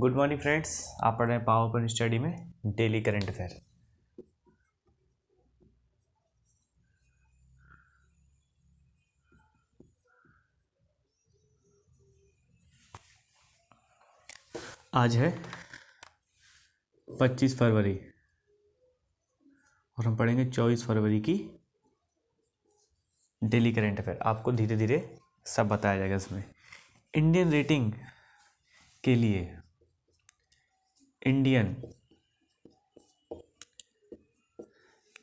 Good morning friends. आप पढ़ रहे हैं पावर पॉइंट स्टडी में डेली करंट अफेयर। आज है 25 फरवरी और हम पढ़ेंगे 24 फरवरी की डेली करंट अफेयर। आपको धीरे धीरे सब बताया जाएगा इसमें। इंडियन रेटिंग के लिए इंडियन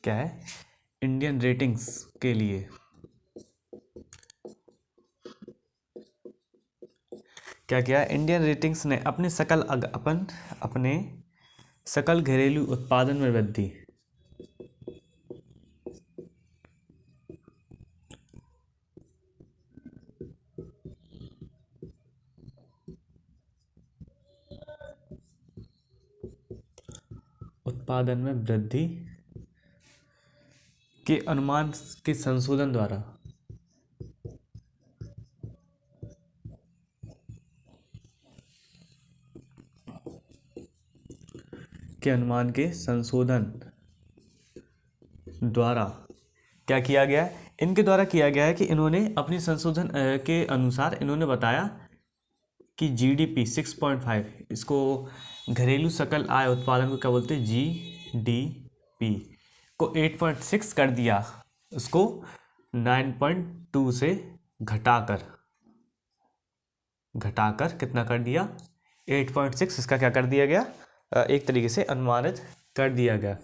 क्या है? इंडियन रेटिंग्स के लिए क्या किया? इंडियन रेटिंग्स ने अपने सकल घरेलू उत्पादन में वृद्धि, के अनुमान के संशोधन द्वारा क्या किया गया है? इनके द्वारा किया गया है कि इन्होंने अपनी संशोधन के अनुसार इन्होंने बताया कि जीडीपी 6.5, इसको घरेलू सकल आय उत्पादन को क्या बोलते हैं? जीडीपी को 8.6 कर दिया, उसको 9.2 से घटाकर कितना कर दिया? 8.6। इसका क्या कर दिया गया? एक तरीके से अनुमानित कर दिया गया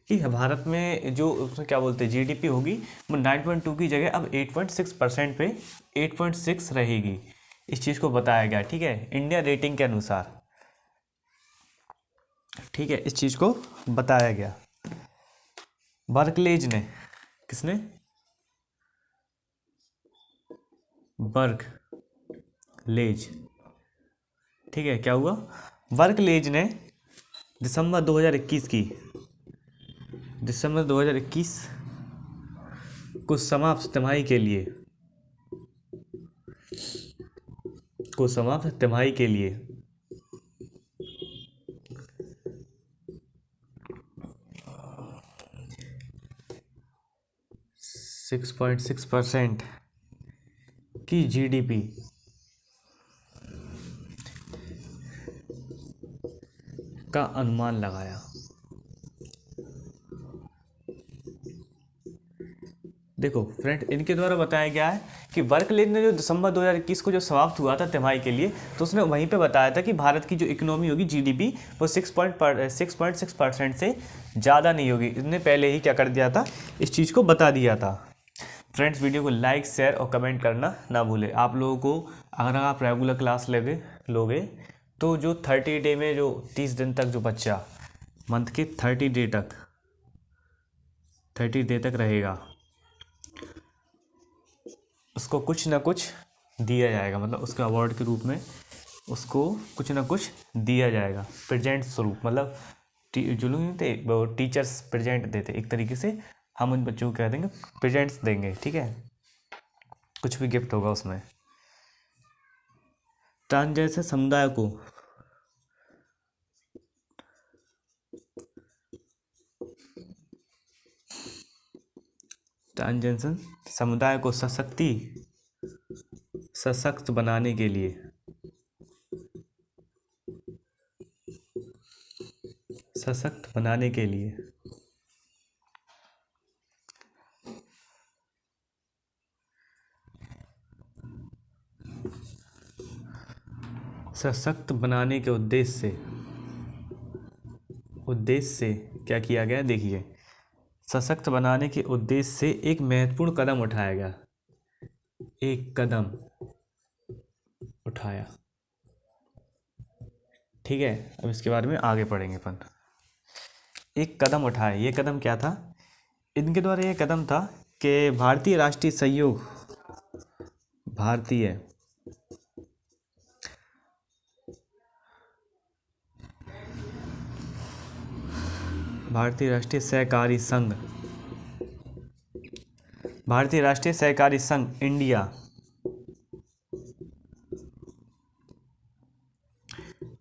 कि भारत में जो उसमें क्या बोलते हैं जीडीपी होगी वो 9.2 की जगह अब 8.6% पे 8.6 रहेगी। इस चीज़ को बताया गया, ठीक है, इंडिया रेटिंग के अनुसार, ठीक है, इस चीज़ को बताया गया। बर्कलेज ने, किसने? बर्कलेज, ठीक है। क्या हुआ? बर्कलेज ने दिसंबर 2021 को समाप्त तिमाही के लिए 6.6% की जीडीपी का अनुमान लगाया। देखो फ्रेंड, इनके द्वारा बताया गया है कि बर्कले ने जो दिसंबर 2021 को जो समाप्त हुआ था तिमाही के लिए, तो उसने वहीं पे बताया था कि भारत की जो इकोनॉमी होगी जीडीपी वो 6.6% से ज़्यादा नहीं होगी। इसने पहले ही क्या कर दिया था? इस चीज़ को बता दिया था। फ्रेंड्स, वीडियो को लाइक, शेयर और कमेंट करना ना भूलें। आप लोगों को अगर आप रेगुलर क्लास लोगे तो जो 30 डे में जो 30 दिन तक जो बच्चा मंथ के 30 डे तक रहेगा, उसको कुछ ना कुछ दिया जाएगा, मतलब उसके अवार्ड के रूप में उसको कुछ ना कुछ दिया जाएगा, प्रेजेंट स्वरूप। मतलब जो लोग थे वो टीचर्स प्रेजेंट देते, एक तरीके से हम उन बच्चों को कह देंगे प्रेजेंट्स देंगे, ठीक है, कुछ भी गिफ्ट होगा उसमें। ट्रांसजेंडर समुदाय को सशक्त बनाने के लिए सशक्त बनाने के उद्देश्य से क्या किया गया? देखिए, सशक्त बनाने के उद्देश्य से एक महत्वपूर्ण कदम उठाया गया, ठीक है। अब इसके बारे में आगे पढ़ेंगे अपन। एक कदम उठाया, ये कदम क्या था? इनके द्वारा ये कदम था कि भारतीय राष्ट्रीय सहकारी संघ इंडिया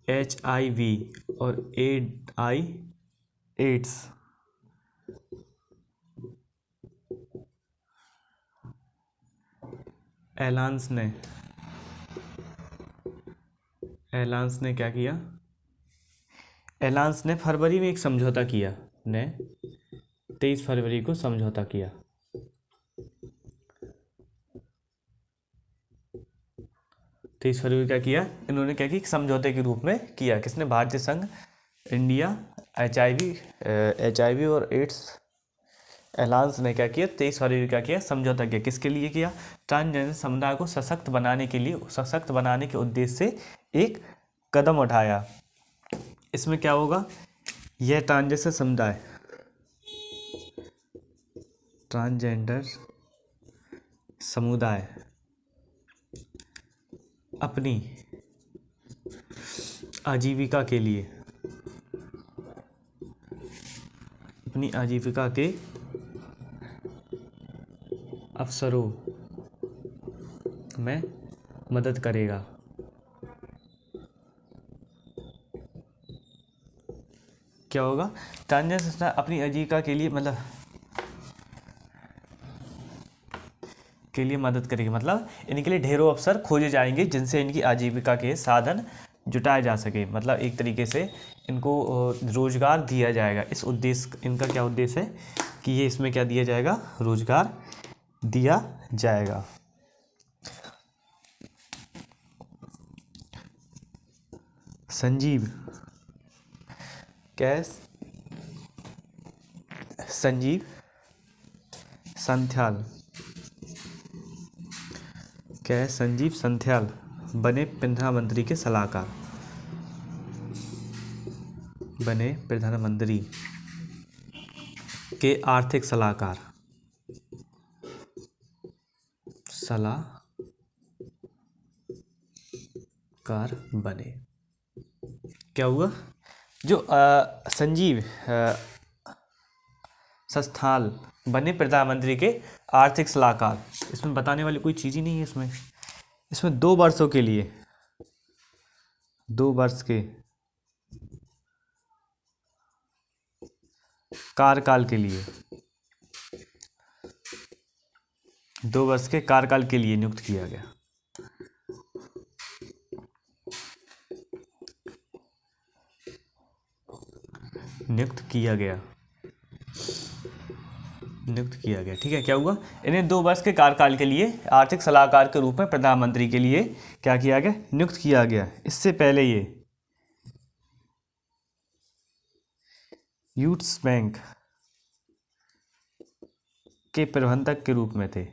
HIV और एड्स एलांस ने क्या किया? एलांस ने फरवरी में एक समझौता किया, ने 23 फरवरी को समझौता किया। 23 फरवरी क्या किया इन्होंने? क्या कि समझौते के रूप में किया। किसने? भारतीय संघ, इंडिया, HIV और एड्स एलायंस ने क्या किया? 23 फरवरी क्या किया? समझौता किया। किसके लिए किया? ट्रांसजेंडर समुदाय को सशक्त बनाने के लिए, सशक्त बनाने के उद्देश्य से एक कदम उठाया। इसमें क्या होगा? यह ट्रांसजेंडर समुदाय अपनी आजीविका के लिए, अपनी आजीविका के अवसरों में मदद करेगा। क्या होगा? ट्रांसजेंडर संस्था अपनी आजीविका के लिए मतलब के लिए मदद करेगी, मतलब इनके लिए ढेरों अवसर खोजे जाएंगे जिनसे इनकी आजीविका के साधन जुटाए जा सके। मतलब एक तरीके से इनको रोजगार दिया जाएगा। इस उद्देश्य, इनका क्या उद्देश्य है कि ये इसमें क्या दिया जाएगा? रोजगार दिया जाएगा। संजीव संथ्याल बने प्रधानमंत्री के सलाहकार, बने प्रधानमंत्री के आर्थिक सलाहकार बने। क्या हुआ? जो संजीव संस्थाल बने प्रधानमंत्री के आर्थिक सलाहकार। इसमें बताने वाली कोई चीज़ ही नहीं है। इसमें 2 वर्षों के लिए, 2 वर्ष के कार्यकाल के लिए, 2 वर्ष के कार्यकाल के लिए नियुक्त किया गया। नियुक्त किया गया। ठीक है। क्या हुआ? इन्हें 2 वर्ष के कार्यकाल के लिए आर्थिक सलाहकार के रूप में प्रधानमंत्री के लिए क्या किया गया? नियुक्त किया गया। इससे पहले ये यूट्स बैंक के प्रबंधक के रूप में थे,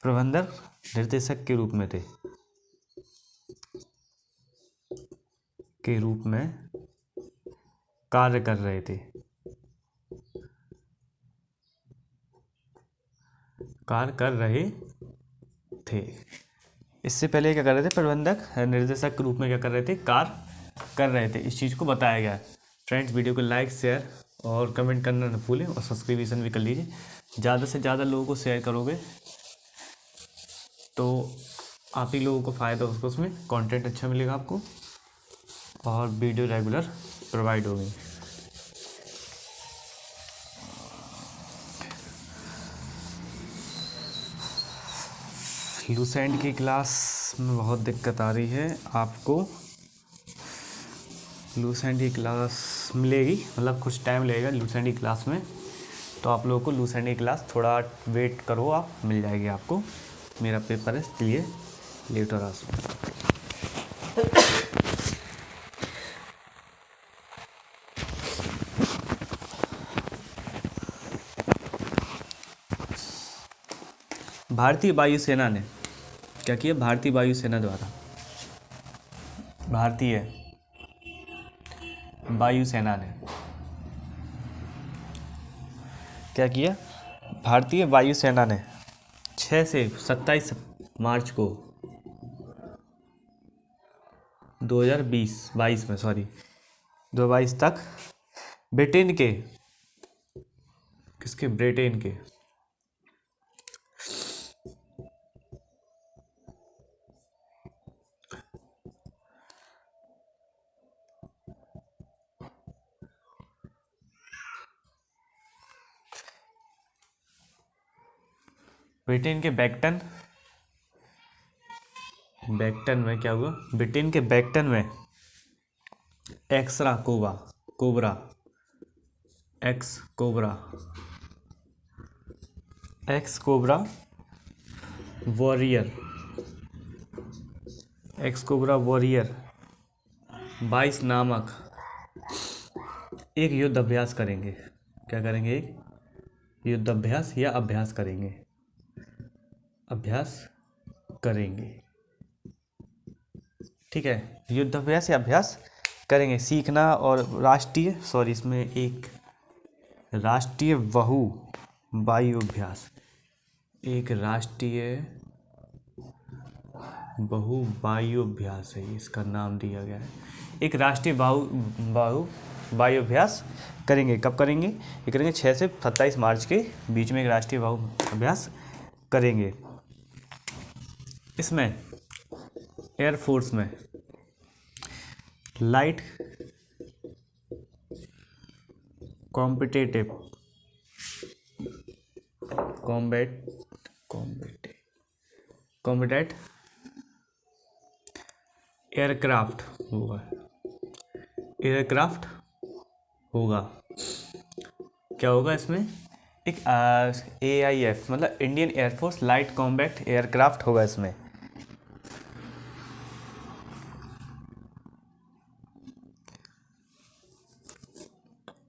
प्रबंधक निर्देशक के रूप में कार्य कर रहे थे। इससे पहले क्या कर रहे थे? प्रबंधक निर्देशक के रूप में क्या कर रहे थे? कार्य कर रहे थे। इस चीज़ को बताया गया है। फ्रेंड्स, वीडियो को लाइक, शेयर और कमेंट करना न भूलें और सब्सक्रिप्शन भी कर लीजिए। ज़्यादा से ज़्यादा लोगों को शेयर करोगे तो आप ही लोगों को फ़ायदा होगा, उसमें कंटेंट अच्छा मिलेगा आपको और वीडियो रेगुलर प्रोवाइड होगी। लूसेंट की क्लास में बहुत दिक्कत आ रही है आपको। लूसेंट की क्लास मिलेगी, मतलब कुछ टाइम लगेगा लूसेंट की क्लास में, तो आप लोगों को लूसेंट की क्लास थोड़ा वेट करो, आप मिल जाएगी आपको। मेरा पेपर है इसलिए लेट हो रहा है। भारतीय वायुसेना ने क्या किया? भारतीय वायुसेना द्वारा, भारतीय वायुसेना ने क्या किया? भारतीय वायुसेना ने 6 से 27 मार्च को 2022 तक ब्रिटेन के ब्रिटेन के बैक्टन, बैक्टन में क्या हुआ, ब्रिटेन के बैक्टन में एक्सरा कोबा, cobra, X cobra, X cobra warrior, X cobra warrior 22 नामक एक युद्ध अभ्यास करेंगे। क्या करेंगे? एक युद्ध अभ्यास या अभ्यास करेंगे, अभ्यास करेंगे। ठीक है, युद्ध अभ्यास या अभ्यास करेंगे। सीखना और इसमें एक राष्ट्रीय बहु वायु अभ्यास, एक राष्ट्रीय बहु वायु अभ्यास है, इसका नाम दिया गया है। एक राष्ट्रीय बहु वायु अभ्यास करेंगे। कब करेंगे? ये करेंगे 6 से 27 मार्च के बीच में एक राष्ट्रीय वायु अभ्यास करेंगे। इसमें एयरफोर्स में लाइट कॉम्पिटेटिव कॉम्बैट एयरक्राफ्ट होगा। क्या होगा इसमें? एक AIF मतलब Indian air force light combat aircraft होगा इसमें।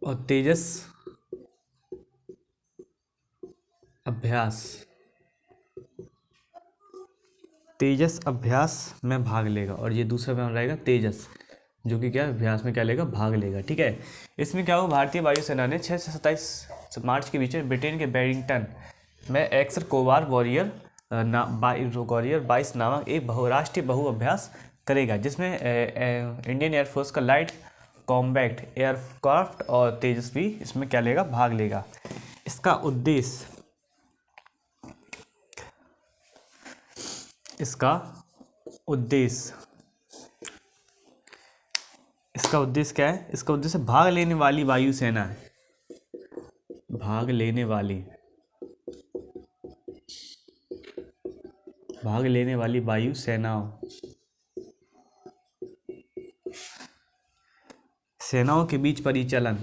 और तेजस अभ्यास में भाग लेगा। और ये दूसरा नाम रहेगा तेजस, जो कि क्या अभ्यास में क्या लेगा? भाग लेगा। ठीक है, इसमें क्या होगा? भारतीय वायुसेना ने 6 से 27 मार्च के बीच में ब्रिटेन के बैरिंगटन में एक्स कोबार वॉरियर 22 नामक एक बहुराष्ट्रीय बहु अभ्यास करेगा, जिसमें इंडियन एयरफोर्स का लाइट कॉम्बैट एयरक्राफ्ट और तेजस भी इसमें क्या लेगा? भाग लेगा। इसका उद्देश्य क्या है? इसका उद्देश्य भाग लेने वाली वायुसेना है, भाग लेने वाली वायुसेनाओं के बीच परिचालन,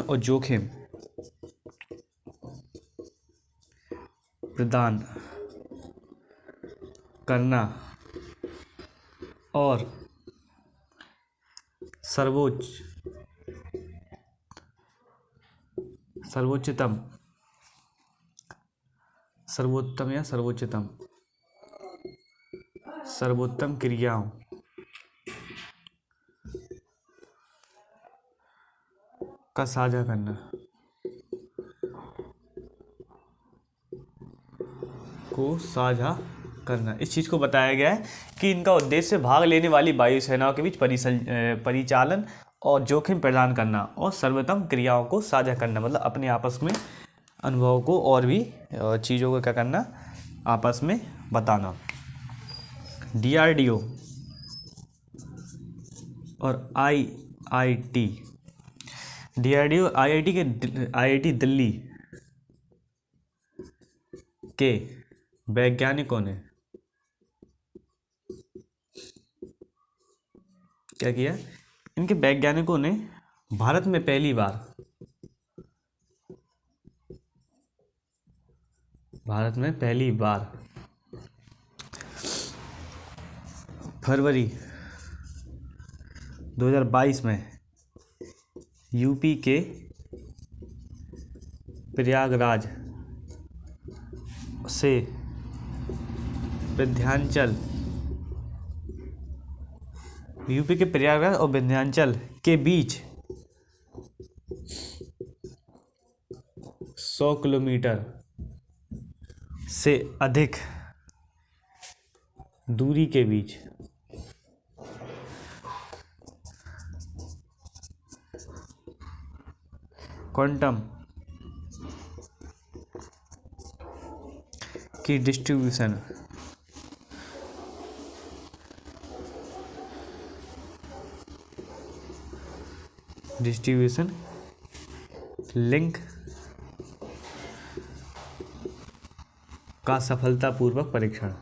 और जोखिम प्रदान करना और सर्वोत्तम क्रियाओं का साझा करना। इस चीज़ को बताया गया है कि इनका उद्देश्य भाग लेने वाली वायुसेनाओं के बीच परिचालन और जोखिम प्रदान करना और सर्वोत्तम क्रियाओं को साझा करना, मतलब अपने आपस में अनुभव को और भी चीज़ों को क्या करना? आपस में बताना। DRDO और IIT दिल्ली के वैज्ञानिकों ने क्या किया? इनके वैज्ञानिकों ने भारत में पहली बार फरवरी 2022 में यूपी के प्रयागराज से विंध्याचल के बीच 100 किलोमीटर से अधिक दूरी के बीच क्वांटम की डिस्ट्रीब्यूशन डिस्ट्रीब्यूशन लिंक का सफलतापूर्वक परीक्षण।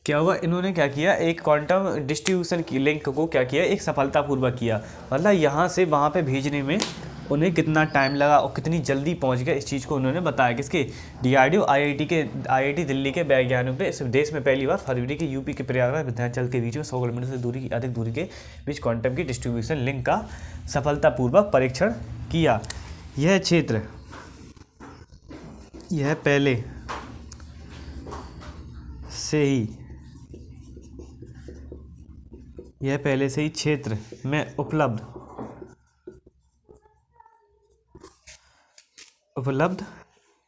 क्या हुआ, इन्होंने क्या किया, एक क्वांटम डिस्ट्रीब्यूशन की लिंक को क्या किया, एक सफलतापूर्वक किया। मतलब यहाँ से वहाँ पे भेजने में उन्हें कितना टाइम लगा और कितनी जल्दी पहुँच गया, इस चीज़ को उन्होंने बताया। किसके, डीआरडीओ आईआईटी दिल्ली के वैज्ञानिकों ने इस देश में पहली बार फरवरी के यूपी के प्रयागराज विंध्याचल के बीच में 100 किलोमीटर से दूरी की अधिक दूरी के बीच क्वांटम की डिस्ट्रीब्यूशन लिंक का सफलतापूर्वक परीक्षण किया। यह क्षेत्र, यह पहले से ही क्षेत्र में उपलब्ध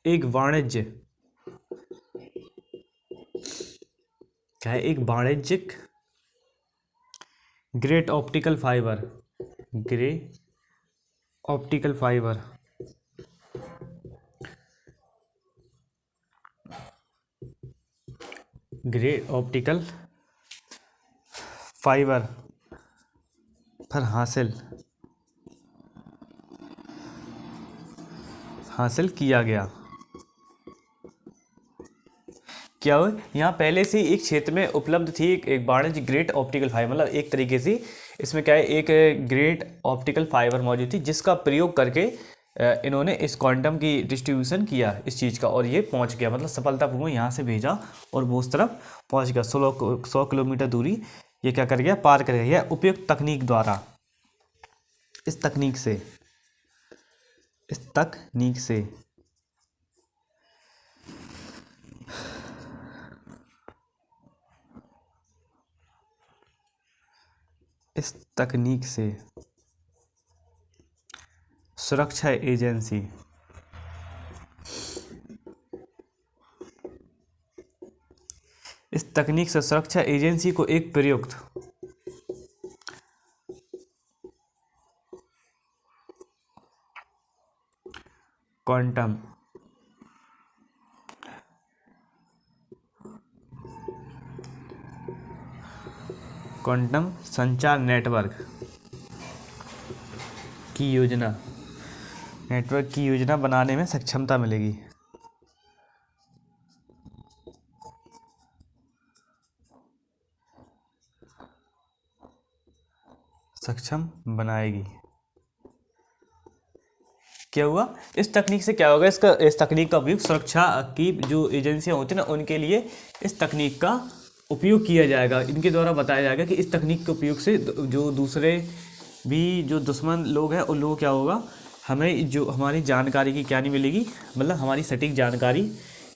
एक वाणिज्यिक ग्रेट ऑप्टिकल फाइबर पर हासिल किया गया। क्या हो, यहाँ पहले से एक क्षेत्र में उपलब्ध थी एक वाणिज्य ग्रेट ऑप्टिकल फाइबर, मतलब एक तरीके से इसमें क्या है, एक ग्रेट ऑप्टिकल फाइबर मौजूद थी जिसका प्रयोग करके इन्होंने इस क्वांटम की डिस्ट्रीब्यूशन किया इस चीज़ का, और ये पहुँच गया, मतलब सफलतापूर्वक यहाँ से भेजा और वो उस तरफ पहुँच गया। 100 किलोमीटर दूरी ये क्या कर गया, पार कर गया। यह उपयुक्त तकनीक द्वारा, इस तकनीक से सुरक्षा एजेंसी को एक प्रयुक्त क्वांटम संचार नेटवर्क की योजना बनाने में सक्षमता मिलेगी। सक्षम बनाएगी। क्या हुआ, इस तकनीक से क्या होगा, इस तकनीक का उपयोग सुरक्षा की जो एजेंसियां होती हैं ना, उनके लिए इस तकनीक का उपयोग किया जाएगा। इनके द्वारा बताया जाएगा कि इस तकनीक के उपयोग से जो दूसरे भी जो दुश्मन लोग हैं उन लोगों क्या होगा, हमें जो हमारी जानकारी की क्या नहीं मिलेगी, मतलब हमारी सटीक जानकारी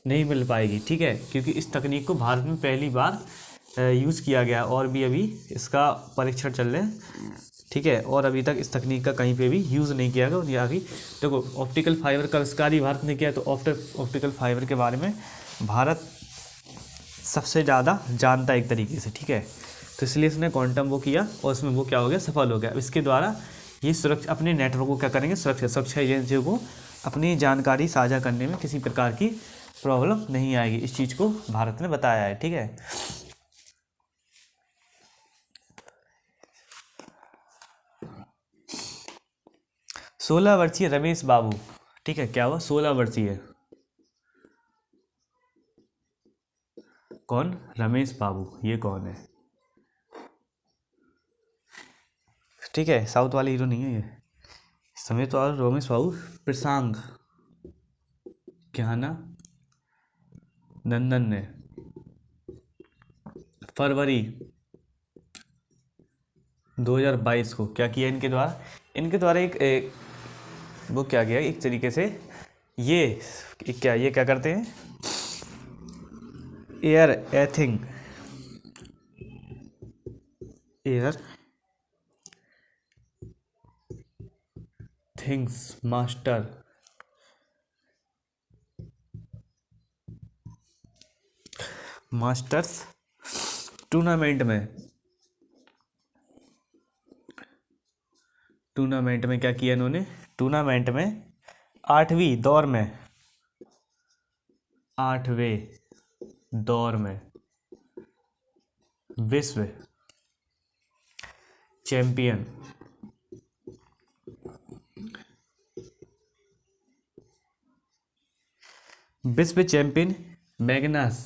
नहीं मिल पाएगी। ठीक है, क्योंकि इस तकनीक को भारत में पहली बार यूज़ किया गया और भी अभी इसका परीक्षण चल रहे हैं। ठीक है, और अभी तक इस तकनीक का कहीं पे भी यूज़ नहीं किया गया। और ये आगे देखो, ऑप्टिकल फाइबर का आविष्कार ही भारत ने किया, तो ऑप्टिकल फाइबर के बारे में भारत सबसे ज़्यादा जानता है एक तरीके से। ठीक है, तो इसलिए इसने क्वांटम वो किया और उसमें वो क्या हो गया, सफल हो गया। इसके द्वारा ये सुरक्षा अपने नेटवर्क को क्या करेंगे, सुरक्षा एजेंसियों को अपनी जानकारी साझा करने में किसी प्रकार की प्रॉब्लम नहीं आएगी। इस चीज़ को भारत ने बताया है। ठीक है, 16 वर्षीय रमेश बाबू। ठीक है, क्या हुआ, 16 वर्षीय, कौन, रमेश बाबू, ये कौन है। ठीक है, साउथ वाले हीरो नहीं है ये, समय तो और रमेश बाबू प्रसांग ज्ञाना नंदन ने फरवरी 2022 को क्या किया, इनके द्वारा एक वो क्या किया, एक तरीके से ये क्या करते हैं, एयर थिंग्स मास्टर्स टूर्नामेंट में क्या किया इन्होंने, टूर्नामेंट में 8वीं दौर में विश्व चैंपियन मैग्नस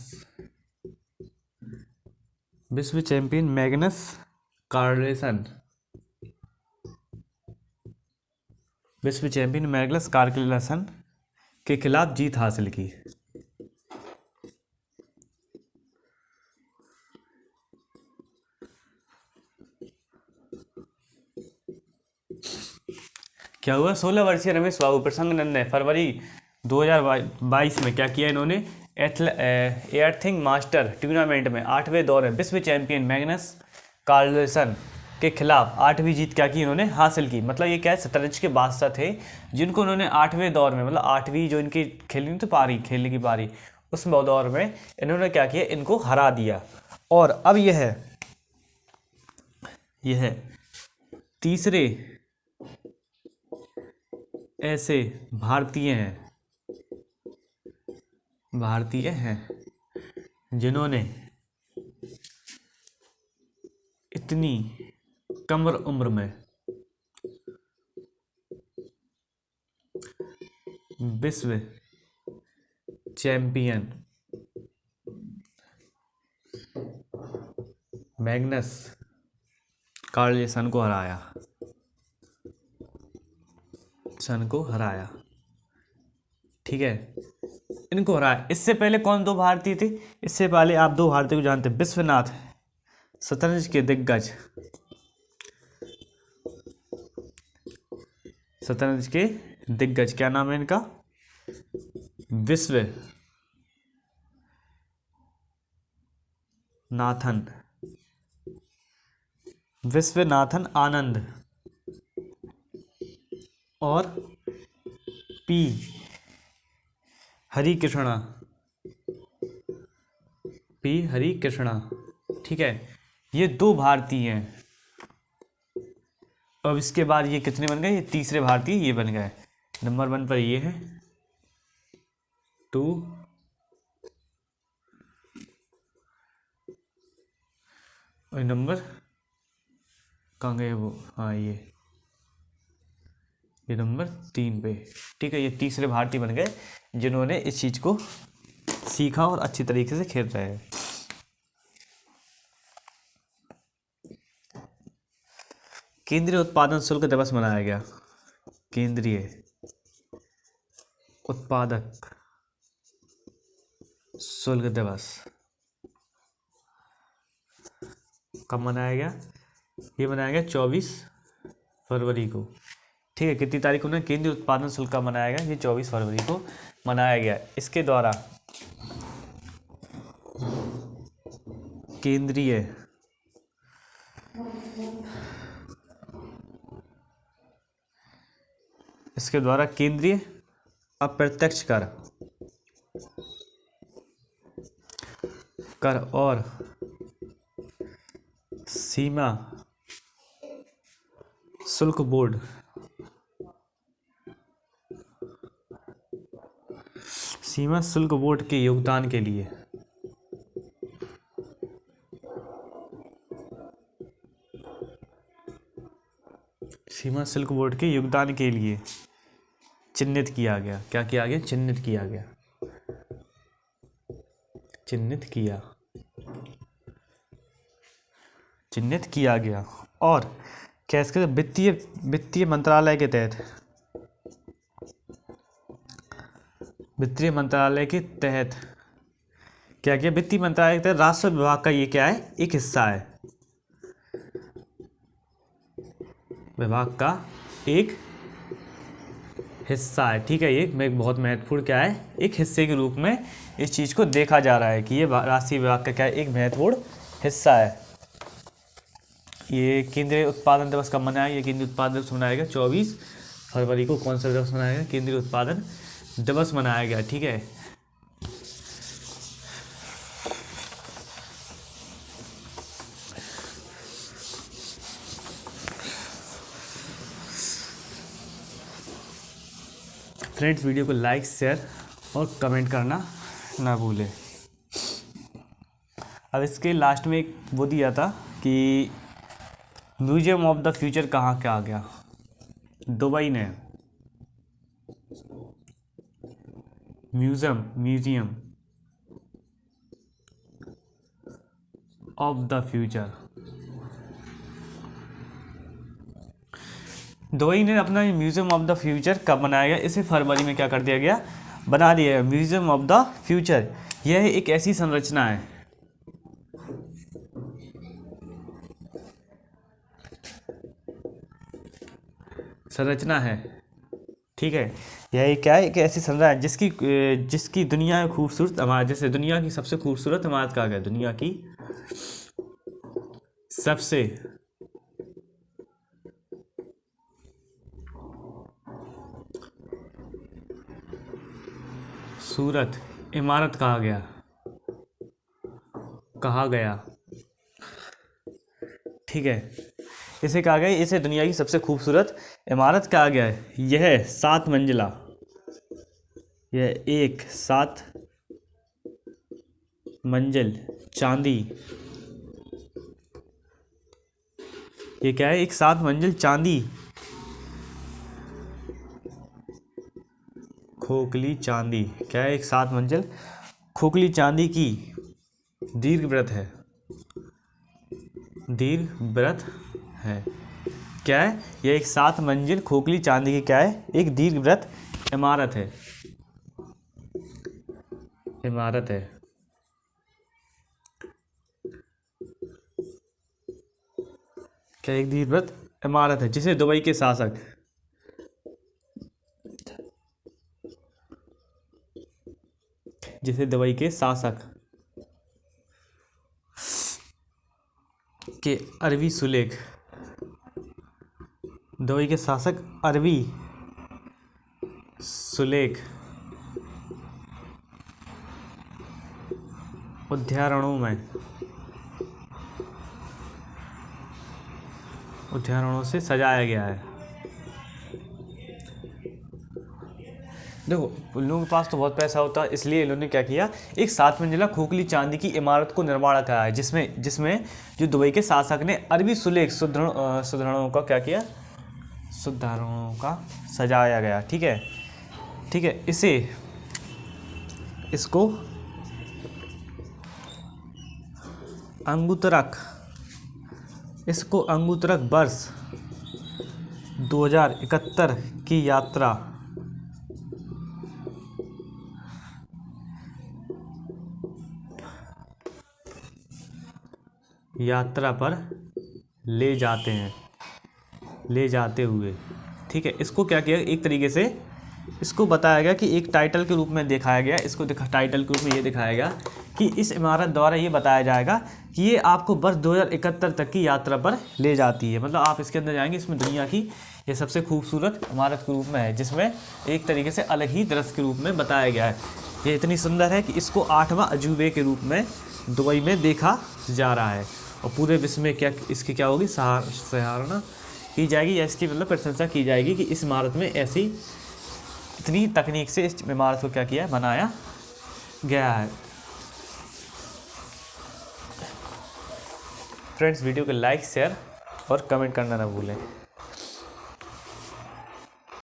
कार्लसन के खिलाफ जीत हासिल की। क्या हुआ? 16 वर्षीय रमेश बाबू प्रसन्ननंद ने फरवरी 2022 में क्या किया? इन्होंने एयरथिंग मास्टर टूर्नामेंट में 8वें दौर में विश्व चैंपियन मैग्नस कार्लसन के खिलाफ 8वीं जीत क्या की? इन्होंने हासिल की। मतलब ये क्या है, शतरंज के बादशाह थे जिनको उन्होंने 8वें दौर में, मतलब 8वीं जो इनकी खेलनी तो पारी, खेलने की पारी, उस दौर में इन्होंने क्या किया? इनको हरा दिया। और अब यह तीसरे ऐसे भारतीय हैं जिन्होंने इतनी कम उम्र में विश्व चैंपियन मैग्नस कार्लसन को हराया। ठीक है, इनको हराया। इससे पहले कौन दो भारतीय थे? इससे पहले आप दो भारतीय को जानते हैं, विश्वनाथ, शतरंज के दिग्गज, क्या नाम है इनका? विश्वनाथन आनंद और पी हरिकृष्णा। ठीक है, ये दो भारतीय हैं। अब इसके बाद ये कितने बन गए? ये तीसरे भारतीय ये बन गए। नंबर 1 पर ये है, 2 और नंबर कहाँ गए वो? हाँ, ये नंबर 3 पे। ठीक है, ये तीसरे भारतीय बन गए जिन्होंने इस चीज को सीखा और अच्छी तरीके से खेल रहे हैं। केंद्रीय उत्पादन शुल्क दिवस मनाया गया। केंद्रीय उत्पादक शुल्क दिवस कब मनाया गया? ये मनाया गया 24 फरवरी को। ठीक है, कितनी तारीख को ना केंद्रीय उत्पादन शुल्क का मनाया गया? ये 24 फरवरी को मनाया गया। इसके द्वारा केंद्रीय अप्रत्यक्ष कर और सीमा शुल्क बोर्ड के योगदान के लिए चिन्हित किया गया। क्या किया गया? चिन्हित किया गया। और कैसे? वित्तीय मंत्रालय के तहत क्या किया? वित्तीय मंत्रालय के तहत राजस्व विभाग का ये क्या है? एक हिस्सा है। ठीक है, ये बहुत महत्वपूर्ण क्या है? एक हिस्से के रूप में इस चीज को देखा जा रहा है कि ये राजस्व विभाग का क्या है? एक महत्वपूर्ण हिस्सा है। ये केंद्रीय उत्पादन दिवस कब मनाया? ये केंद्रीय उत्पादन दिवस मनाया गया 24 फरवरी को। कौन सा दिवस मनाया गया? केंद्रीय उत्पादन दिवस मनाया गया। ठीक है, फ्रेंड्स, वीडियो को लाइक, शेयर और कमेंट करना ना भूलें। अब इसके लास्ट में एक वो दिया था कि म्यूजियम ऑफ द फ्यूचर कहाँ क्या आ गया, दुबई ने museum of the future, Dubai ने अपना म्यूजियम ऑफ द फ्यूचर कब बनाया गया, इसे फरवरी में क्या कर दिया गया, बना दिया गया। म्यूजियम ऑफ द फ्यूचर यह एक ऐसी संरचना है, ठीक है। यह क्या है, एक ऐसी संरचना है जिसकी दुनिया में खूबसूरत इमारत, जैसे दुनिया की सबसे खूबसूरत इमारत कहा गया, दुनिया की सबसे सूरत इमारत कहा गया, ठीक है। इसे कहा गया, इसे दुनिया की सबसे खूबसूरत इमारत कहा गया है। यह 7 मंजिला, यह एक 7 मंजिल चांदी, ये क्या है, एक 7 मंजिल चांदी खोखली चांदी, क्या है, एक 7 मंजिल खोखली चांदी की दीर्घवृत्त है, क्या है, यह एक 7 मंजिल खोखली चांदी की क्या है, एक दीर्घवृत्त इमारत है, क्या एक दीर्घवृत्त इमारत है, जिसे दुबई के शासक के अरबी सुलेख, दुबई के शासक अरबी सुलेख उद्यानों से सजाया गया है। देखो उन लोगों के पास तो बहुत पैसा होता है, इसलिए इन्होंने क्या किया, एक 7 मंजिला खोखली चांदी की इमारत को निर्माण कराया है, जिसमें जो दुबई के शासक ने अरबी सुलेख सुधारणों का क्या किया, सुधारणों का सजाया गया, ठीक है। इसको अंगुतरक वर्ष 2071 की यात्रा पर ले जाते हुए, ठीक है। इसको क्या किया, एक तरीके से इसको बताया गया कि एक टाइटल के रूप में दिखाया गया, टाइटल के रूप में ये दिखाया गया कि इस इमारत द्वारा ये बताया जाएगा कि ये आपको वर्ष 2071 तक की यात्रा पर ले जाती है। मतलब आप इसके अंदर जाएंगे, इसमें दुनिया की ये सबसे खूबसूरत इमारत के रूप में है, जिसमें एक तरीके से अलग ही दृश्य के रूप में बताया गया है। ये इतनी सुंदर है कि इसको 8वां अजूबे के रूप में दुबई में देखा जा रहा है, और पूरे विश्व में इसकी क्या होगी, सराहना की जाएगी, या इसकी मतलब प्रशंसा की जाएगी कि इस इमारत में ऐसी इतनी तकनीक से इस इमारत को क्या किया, बनाया गया है। फ्रेंड्स, वीडियो को लाइक, शेयर और कमेंट करना ना भूलें।